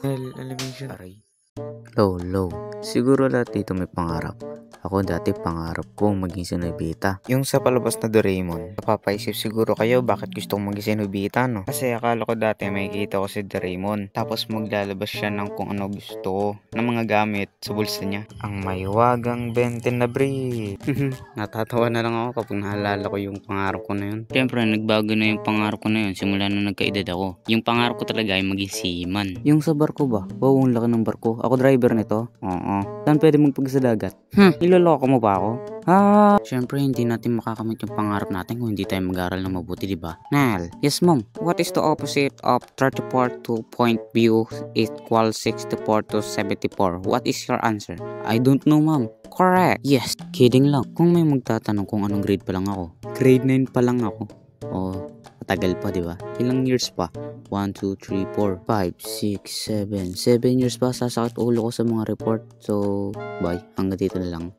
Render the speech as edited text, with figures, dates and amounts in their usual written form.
Elevation. Aray. Low. Siguro lahat dito may pangarap. Ako dati pangarap ko maging Sinobita. Yung sa palabas na Doraemon. Napapaisip siguro kayo bakit gusto kong maging Sinobita, no? Kasi akala ko dati makikita ko si Doraemon. Tapos maglalabas siya ng kung ano gusto ko. Ng mga gamit sa bulsa niya. Ang maywagang benten na brief. Natatawa na lang ako kapag naalala ko yung pangarap ko na yun. Siyempre, nagbago na yung pangarap ko na yun simula nung nagkaedad ako. Yung pangarap ko talaga ay maging seaman. Yung sa barko ba? Wow, ang laki ng barko. Ako driver nito? Oo. Saan pwede magpag sa dagat? Niloloko mo ba ako? Siyempre, hindi natin makakamit yung pangarap natin kung hindi tayo mag-aral na mabuti, di ba? Nal. Yes, ma'am. What is the opposite of 34 to point view equals 64 to 74? What is your answer? I don't know, ma'am. Correct. Yes, kidding lang. Kung may magtatanong kung anong grade pa lang ako, grade 9 pa lang ako. Matagal pa, di ba? Ilang years pa? 1, 2, 3, 4, 5, 6, 7 years pa sasakit ulo ko sa mga report. So, bye. Hanggang dito na lang.